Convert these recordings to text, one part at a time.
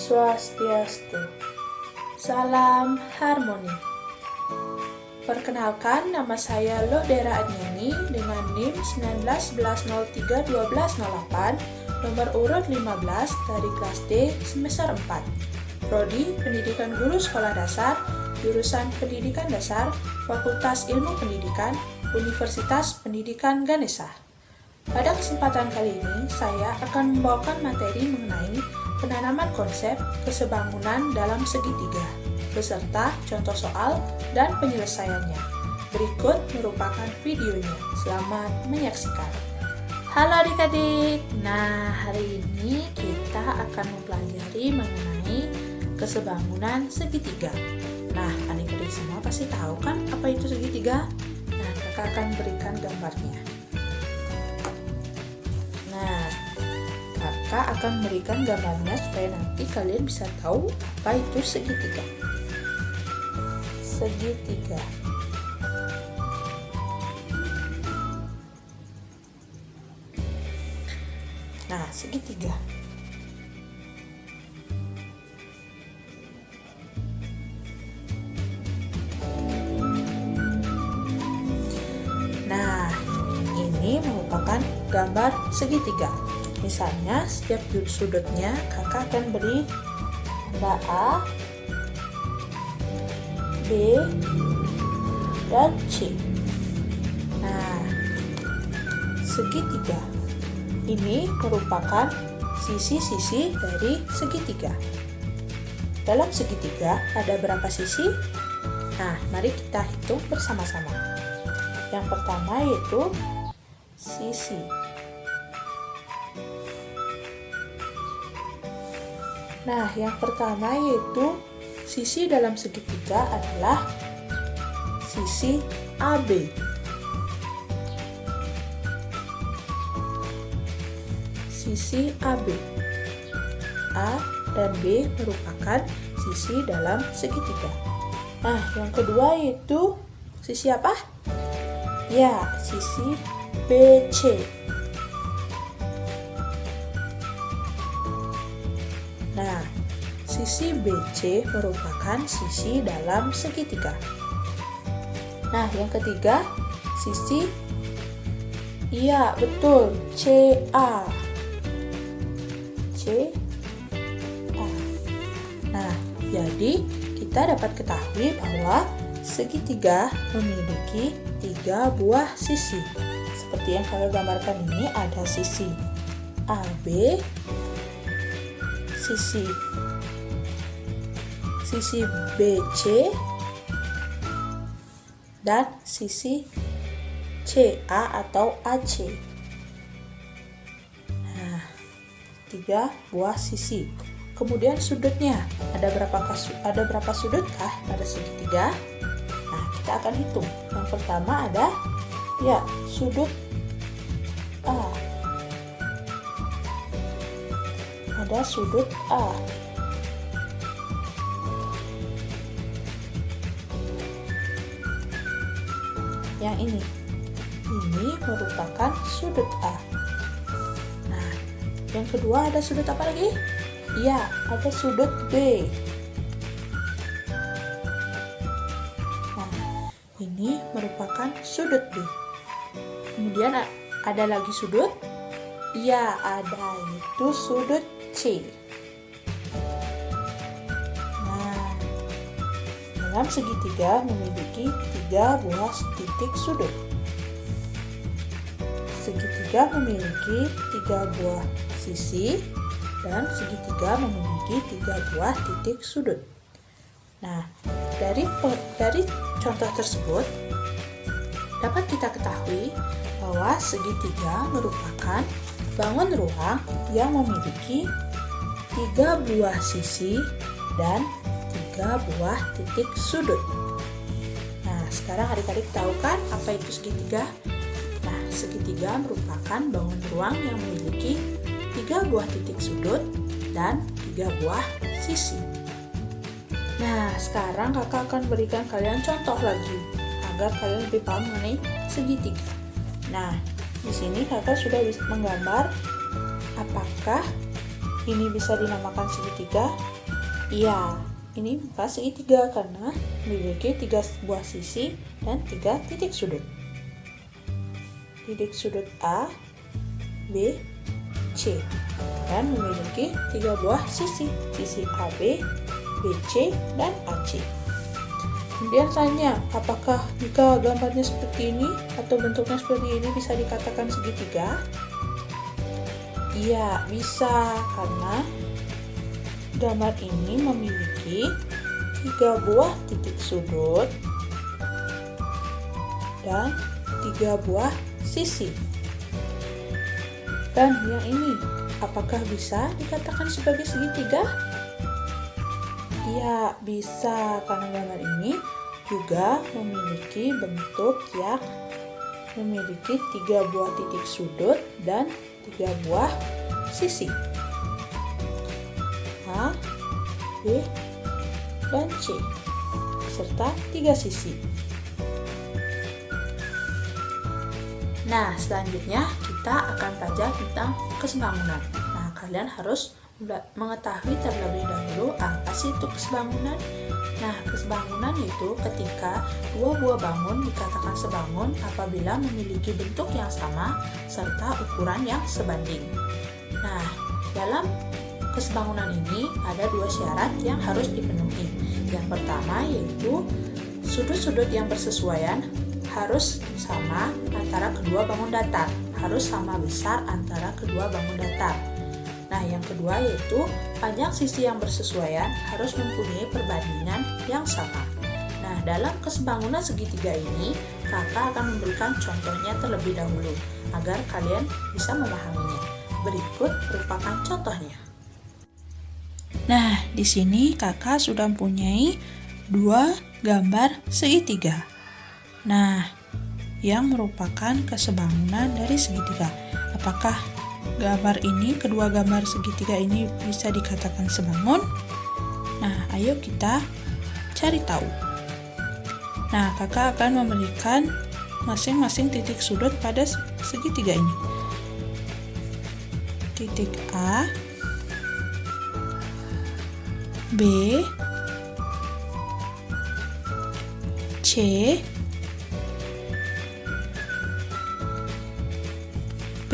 Swastiastu. Salam harmoni. Perkenalkan, nama saya Lodera Adnini dengan NIM 1911031208, nomor urut 15 dari kelas D semester 4. Prodi Pendidikan Guru Sekolah Dasar, jurusan Pendidikan Dasar, Fakultas Ilmu Pendidikan, Universitas Pendidikan Ganesha. Pada kesempatan kali ini, saya akan membawakan materi mengenai penanaman konsep kesebangunan dalam segitiga, beserta contoh soal dan penyelesaiannya. Berikut merupakan videonya. Selamat menyaksikan. Halo adik-adik, nah hari ini kita akan mempelajari mengenai kesebangunan segitiga. Nah, adik-adik semua pasti tahu kan apa itu segitiga? Nah, kakak akan berikan gambarnya. Nah, kakak akan berikan gambarnya supaya nanti kalian bisa tahu apa itu segitiga. Segitiga. Nah, segitiga. Nah, ini merupakan gambar segitiga. Misalnya, setiap sudutnya kakak akan beri tanda A, B, dan C. Nah, segitiga ini merupakan sisi-sisi dari segitiga. Dalam segitiga ada berapa sisi? Nah, mari kita hitung bersama-sama. Yang pertama yaitu sisi. Nah, yang pertama yaitu sisi dalam segitiga adalah sisi AB. Sisi AB. A dan B merupakan sisi dalam segitiga. Nah, yang kedua yaitu sisi apa? Ya, sisi BC. Nah, sisi BC merupakan sisi dalam segitiga. Nah, yang ketiga, sisi, iya betul, CA. CA. Nah, jadi kita dapat ketahui bahwa segitiga memiliki 3 buah sisi. Seperti yang kalian gambarkan ini, ada sisi AB, sisi BC, dan sisi CA atau AC. Nah, 3 buah sisi. Kemudian sudutnya, ada berapa sudut kah pada segitiga? Nah, kita akan hitung. Yang pertama ada sudut A. Ada sudut A. Yang ini merupakan sudut A. Nah, yang kedua ada sudut apa lagi? Ya, ada sudut B. Nah, ini merupakan sudut B. Kemudian ada lagi sudut? Ya, ada, itu sudut C. Nah, dalam segitiga memiliki 3 buah titik sudut. Segitiga memiliki 3 buah sisi dan segitiga memiliki 3 buah titik sudut. Nah, dari contoh tersebut dapat kita ketahui bahwa segitiga merupakan bangun ruang yang memiliki 3 buah sisi dan 3 buah titik sudut. Nah, sekarang adik-adik tahu kan apa itu segitiga? Nah, segitiga merupakan bangun ruang yang memiliki 3 buah titik sudut dan 3 buah sisi. Nah, sekarang kakak akan berikan kalian contoh lagi agar kalian lebih paham mengenai segitiga. Nah, di sini kakak sudah bisa menggambar apakah ini bisa dinamakan segitiga? Iya, ini bukan segitiga karena memiliki 3 buah sisi dan 3 titik sudut. Titik sudut A, B, C, dan memiliki 3 buah sisi AB, BC, dan AC. Kemudian tanya, apakah jika gambarnya seperti ini atau bentuknya seperti ini bisa dikatakan segitiga? Iya, bisa, karena gambar ini memiliki 3 buah titik sudut dan 3 buah sisi. Dan yang ini, apakah bisa dikatakan sebagai segitiga? Iya, bisa, karena gambar ini juga memiliki bentuk yang memiliki 3 buah titik sudut dan 3 buah sisi. A, B, dan C, serta 3 sisi. Nah, selanjutnya kita akan belajar tentang kesebangunan. Nah, kalian harus mengetahui terlebih dahulu apa sih itu kesebangunan. Nah, kesebangunan itu ketika 2 buah bangun dikatakan sebangun apabila memiliki bentuk yang sama serta ukuran yang sebanding. Nah, dalam kesebangunan ini ada 2 syarat yang harus dipenuhi. Yang pertama yaitu sudut-sudut yang bersesuaian harus sama antara kedua bangun datar, harus sama besar antara kedua bangun datar. Nah, yang kedua yaitu panjang sisi yang bersesuaian harus mempunyai perbandingan yang sama. Nah, dalam kesebangunan segitiga ini, kakak akan memberikan contohnya terlebih dahulu agar kalian bisa memahaminya. Berikut merupakan contohnya. Nah, di sini kakak sudah mempunyai 2 gambar segitiga. Nah, yang merupakan kesebangunan dari segitiga. Apakah kedua gambar segitiga ini bisa dikatakan sebangun? Nah, ayo kita cari tahu. Nah, kakak akan memberikan masing-masing titik sudut pada segitiga ini. Titik A, B, C, P,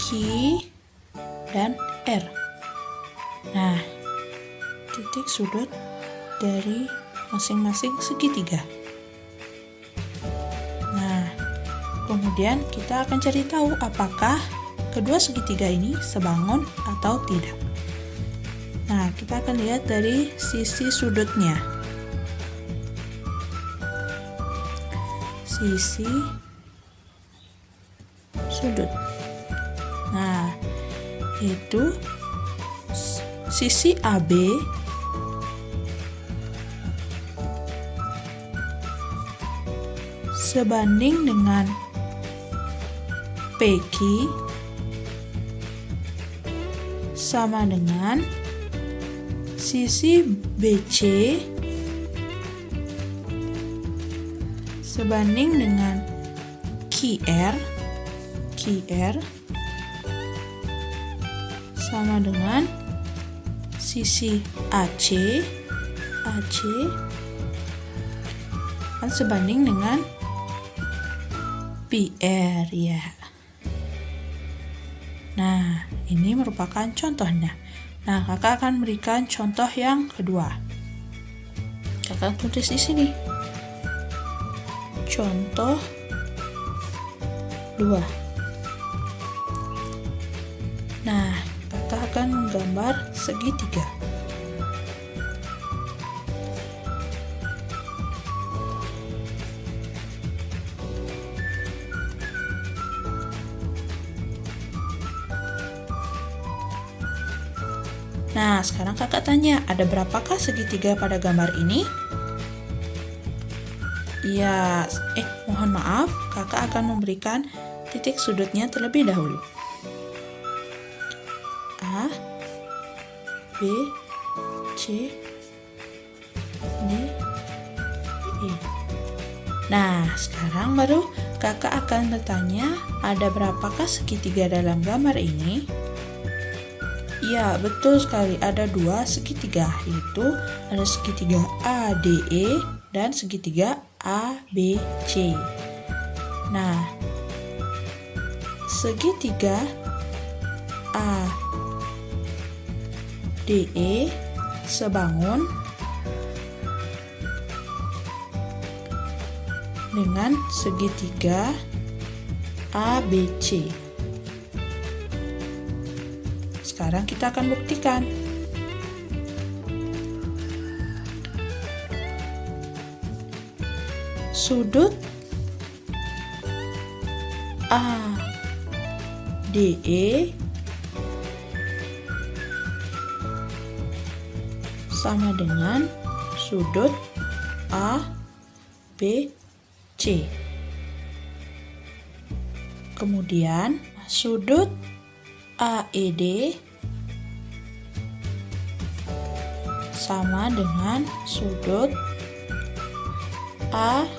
Q, dan R. Nah, titik sudut dari masing-masing segitiga. Nah, kemudian kita akan cari tahu apakah kedua segitiga ini sebangun atau tidak. Nah, kita akan lihat dari sisi sudutnya. Sisi sudut. Nah, itu sisi AB sebanding dengan PQ sama dengan sisi BC sebanding dengan QR sama dengan sisi AC kan sebanding dengan PR ya. Nah, ini merupakan contohnya. Nah, kakak akan memberikan contoh yang kedua. Kakak tulis di sini. Contoh 2. Nah, kakak akan menggambar segitiga. Nah, sekarang kakak tanya, ada berapakah segitiga pada gambar ini? Iya, mohon maaf, kakak akan memberikan titik sudutnya terlebih dahulu. A, B, C, D, E. Nah, sekarang baru kakak akan bertanya, ada berapakah segitiga dalam gambar ini? Ya, betul sekali. Ada dua segitiga, yaitu ada segitiga ADE dan segitiga ABC. Nah, segitiga ADE sebangun dengan segitiga ABC. Sekarang kita akan buktikan. Sudut ADE sama dengan sudut ABC. Kemudian sudut AED sama dengan sudut ACB.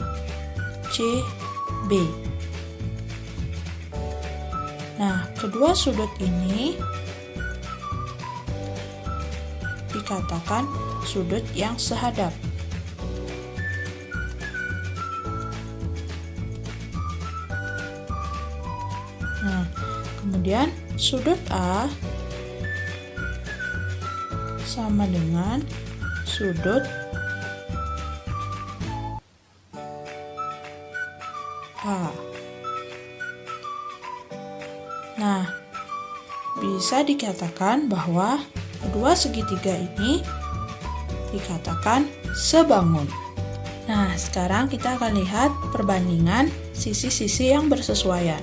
Nah, kedua sudut ini dikatakan sudut yang sehadap. Nah, kemudian sudut A sama dengan sudut A. Nah, bisa dikatakan bahwa kedua segitiga ini dikatakan sebangun. Nah, sekarang kita akan lihat perbandingan sisi-sisi yang bersesuaian.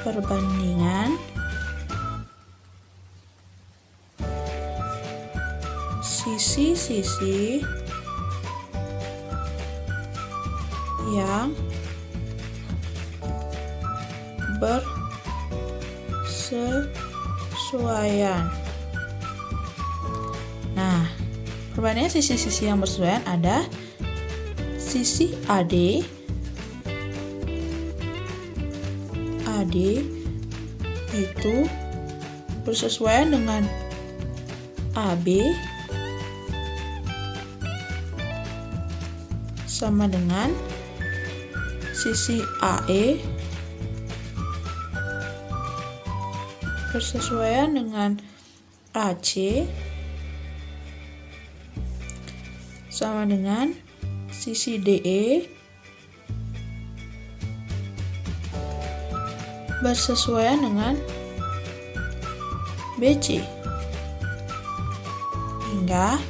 Perbandingan sisi-sisi yang bersesuaian. Nah, perbandingan sisi-sisi yang bersesuaian ada sisi AD itu bersesuaian dengan AB sama dengan sisi AE bersesuaian dengan AC sama dengan sisi DE bersesuaian dengan BC. Hingga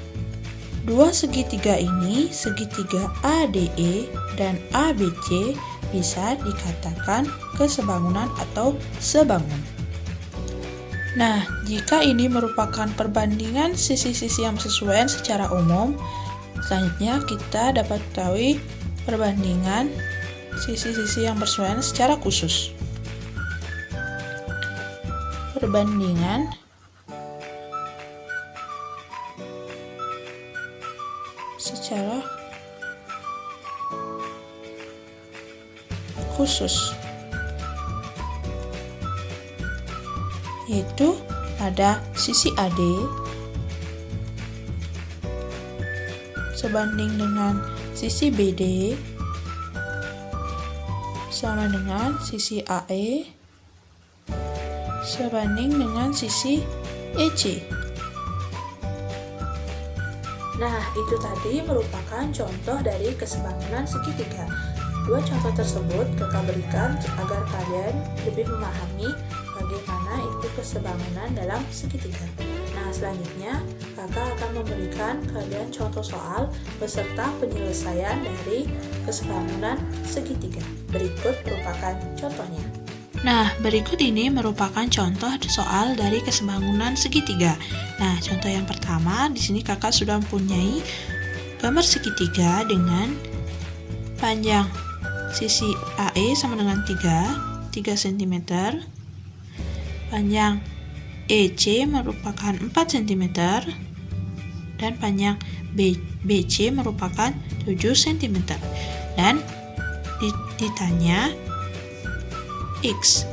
dua segitiga ini, segitiga ADE dan ABC, bisa dikatakan kesebangunan atau sebangun. Nah, jika ini merupakan perbandingan sisi-sisi yang bersesuaian secara umum, selanjutnya kita dapat ketahui perbandingan sisi-sisi yang bersesuaian secara khusus. Perbandingan secara khusus, yaitu pada sisi AD sebanding dengan sisi BD sama dengan sisi AE sebanding dengan sisi EC. Nah, itu tadi merupakan contoh dari kesebangunan segitiga. Dua contoh tersebut kakak berikan agar kalian lebih memahami bagaimana itu kesebangunan dalam segitiga. Nah, selanjutnya kakak akan memberikan kalian contoh soal beserta penyelesaian dari kesebangunan segitiga. Berikut merupakan contohnya. Nah, berikut ini merupakan contoh soal dari kesebangunan segitiga. Nah, contoh yang pertama, di sini kakak sudah mempunyai gambar segitiga dengan panjang sisi AE sama dengan 3 cm, panjang EC merupakan 4 cm, dan panjang BC merupakan 7 cm. Dan ditanya X.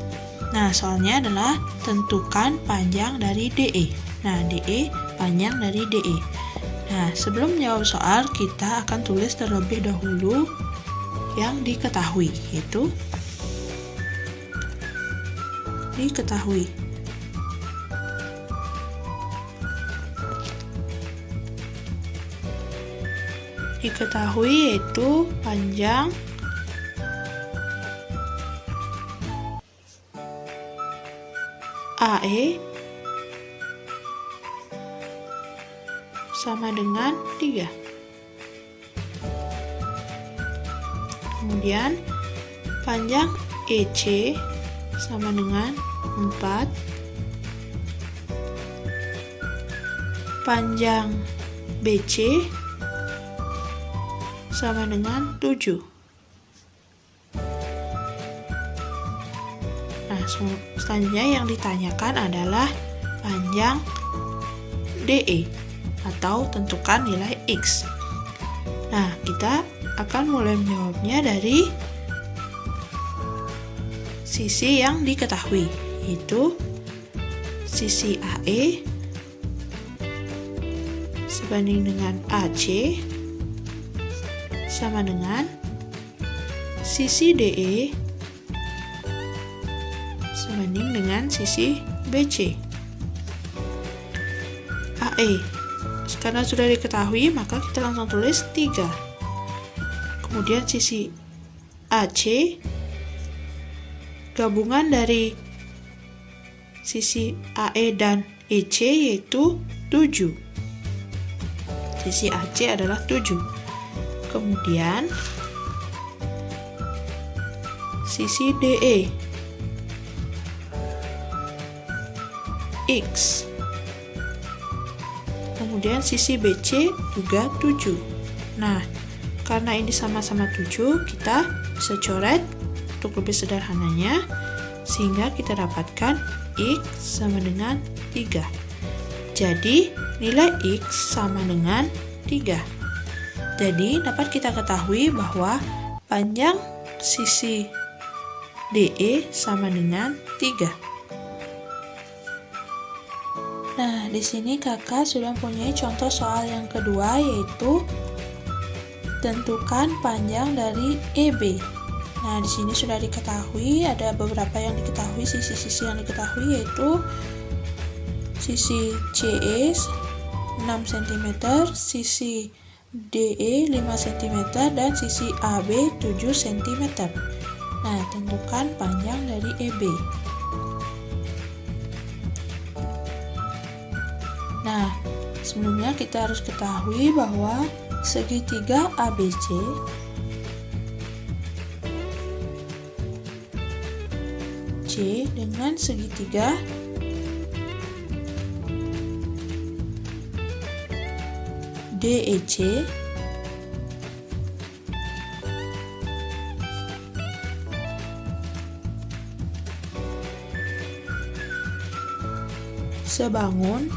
Nah, soalnya adalah tentukan panjang dari DE. Nah, DE panjang dari DE. Nah, sebelum menjawab soal, kita akan tulis terlebih dahulu yang diketahui, yaitu diketahui. Diketahui yaitu panjang AE sama dengan 3. Kemudian panjang EC sama dengan 4. Panjang BC sama dengan 7. Nah, selanjutnya yang ditanyakan adalah panjang DE atau tentukan nilai X. Nah, kita akan mulai menjawabnya dari sisi yang diketahui, yaitu sisi AE sebanding dengan AC sama dengan sisi DE sebanding dengan sisi BC. AE karena sudah diketahui, maka kita langsung tulis 3. Kemudian sisi AC gabungan dari sisi AE dan EC yaitu 7. Sisi AC adalah 7. Kemudian sisi DE X. Kemudian sisi BC juga 7. Nah, karena ini sama-sama 7, kita bisa coret untuk lebih sederhananya, sehingga kita dapatkan X sama dengan 3. Jadi, nilai X sama dengan 3. Jadi, dapat kita ketahui bahwa panjang sisi DE sama dengan 3. Nah, di sini kakak sudah mempunyai contoh soal yang kedua, yaitu tentukan panjang dari EB. Nah, di sini sudah diketahui, ada beberapa yang diketahui, sisi-sisi yang diketahui yaitu sisi CE 6 cm, sisi DE 5 cm, dan sisi AB 7 cm. Nah, tentukan panjang dari EB. Nah, sebelumnya kita harus ketahui bahwa segitiga ABC C dengan segitiga DEC sebangun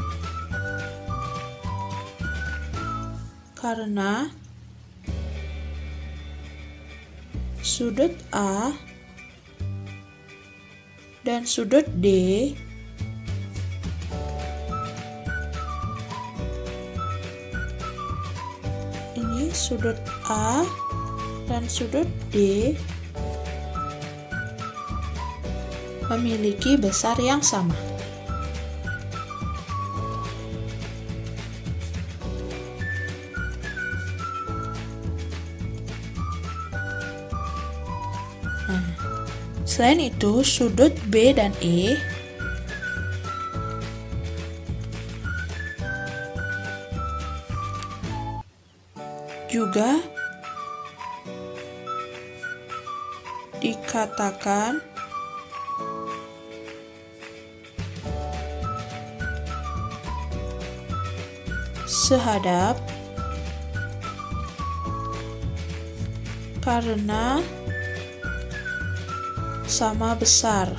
karena sudut A dan sudut D ini sudut A dan sudut D memiliki besar yang sama. Selain itu, sudut B dan E juga dikatakan sehadap karena sama besar.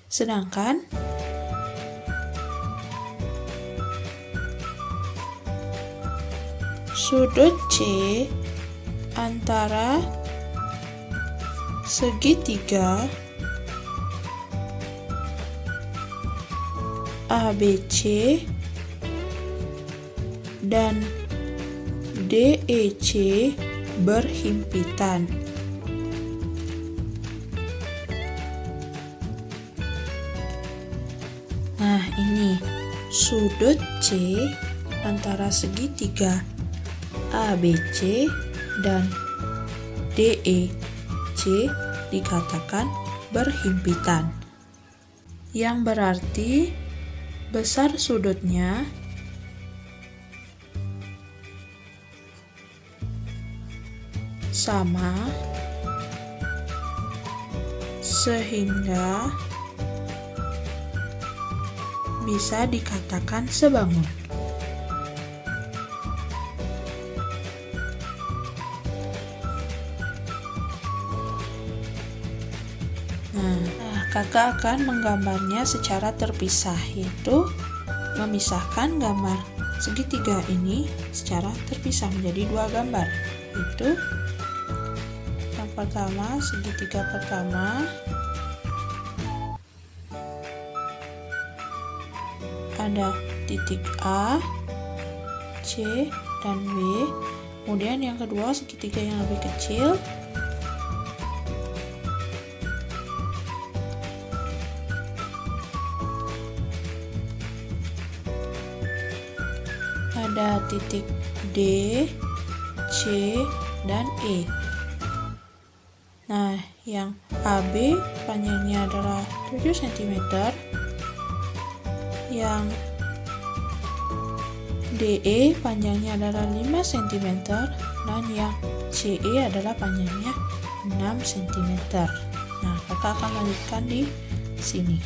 Sedangkan sudut C antara segitiga ABC dan DEC berhimpitan. Nah, ini sudut C antara segitiga ABC dan DEC dikatakan berhimpitan, yang berarti besar sudutnya sama sehingga bisa dikatakan sebangun. Nah, kakak akan menggambarnya secara terpisah, yaitu memisahkan gambar segitiga ini secara terpisah menjadi dua gambar. Itu yang pertama, segitiga pertama ada titik A, C, dan B. Kemudian yang kedua, segitiga yang lebih kecil ada titik D, C, dan E. Nah, yang AB panjangnya adalah 7 cm, yang DE panjangnya adalah 5 cm, dan yang CE adalah panjangnya 6 cm. Nah, kakak akan lanjutkan di sini.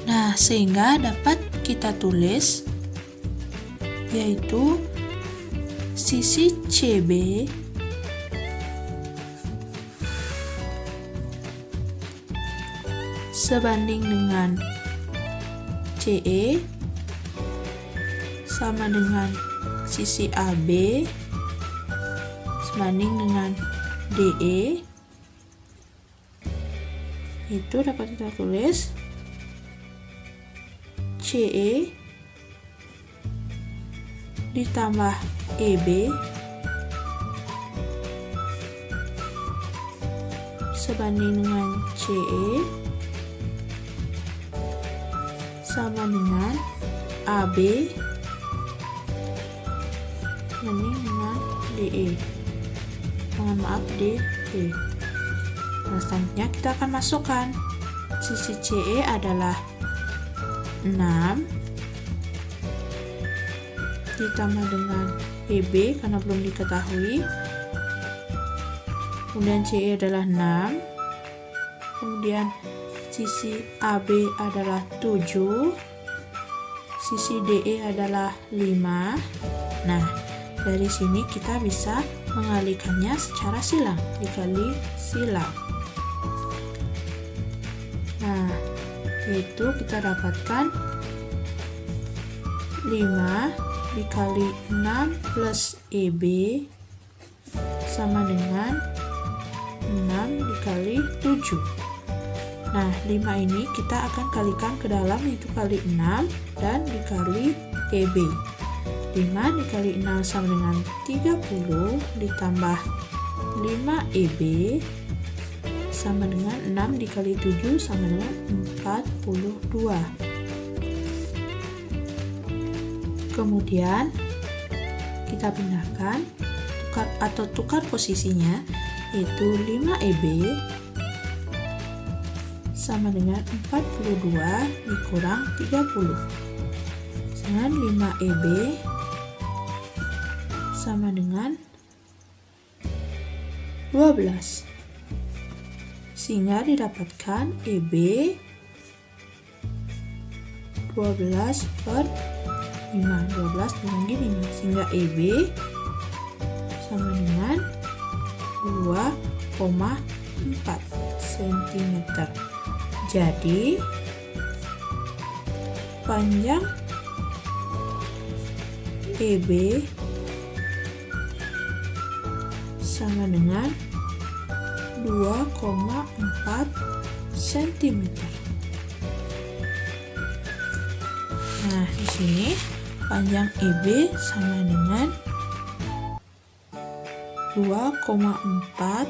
Nah, sehingga dapat kita tulis yaitu sisi CB sebanding dengan CE sama dengan sisi AB sebanding dengan DE. Itu dapat kita tulis CE ditambah EB sebanding dengan CE sama dengan AB sebanding dengan DE. Mohon maaf, DE. Nah, selanjutnya kita akan masukkan sisi CE adalah 6 ditambah dengan EB karena belum diketahui, kemudian CE adalah 6, kemudian sisi AB adalah 7, sisi DE adalah 5. Nah, dari sini kita bisa mengalihkannya secara silang, dikali silang. Nah, yaitu kita dapatkan 5 dikali 6 plus EB sama dengan 6 dikali 7. Nah, 5 ini kita akan kalikan ke dalam, yaitu kali 6 dan dikali EB. 5 dikali 6 sama dengan 30 ditambah 5 EB sama dengan 6 dikali 7 sama dengan 42. Kemudian kita pindahkan tukar posisinya, yaitu 5EB sama dengan 42 dikurang 30. Dengan 5EB sama dengan 12. Sehingga didapatkan EB 12 per 5, 12 dibagi 5, sehingga EB sama dengan 2,4 cm. Jadi panjang EB sama dengan 2,4 cm. Nah, di sini panjang EB sama dengan 2,4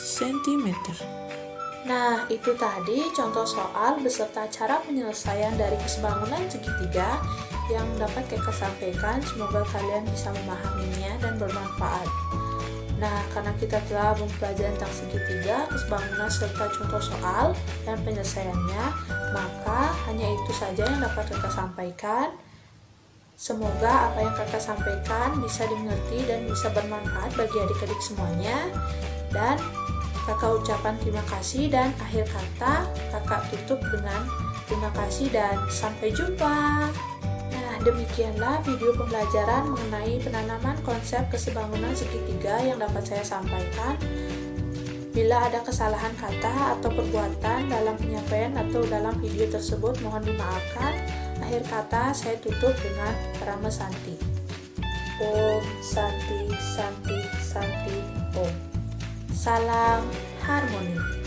cm. Nah, itu tadi contoh soal beserta cara penyelesaian dari kesebangunan segitiga yang dapat Kakak sampaikan. Semoga kalian bisa memahaminya dan bermanfaat. Nah, karena kita telah mempelajari tentang segitiga, kesebangunan serta contoh soal dan penyelesaiannya, maka hanya itu saja yang dapat Kakak sampaikan. Semoga apa yang Kakak sampaikan bisa dimengerti dan bisa bermanfaat bagi adik-adik semuanya. Dan Kakak ucapkan terima kasih, dan akhir kata Kakak tutup dengan terima kasih dan sampai jumpa. Nah, demikianlah video pembelajaran mengenai penanaman konsep kesebangunan segitiga yang dapat saya sampaikan. Bila ada kesalahan kata atau perbuatan dalam penyampaian atau dalam video tersebut, mohon dimaafkan. Akhir kata saya tutup dengan Rama Santi. Om Santi Santi Santi Om. Salam harmoni.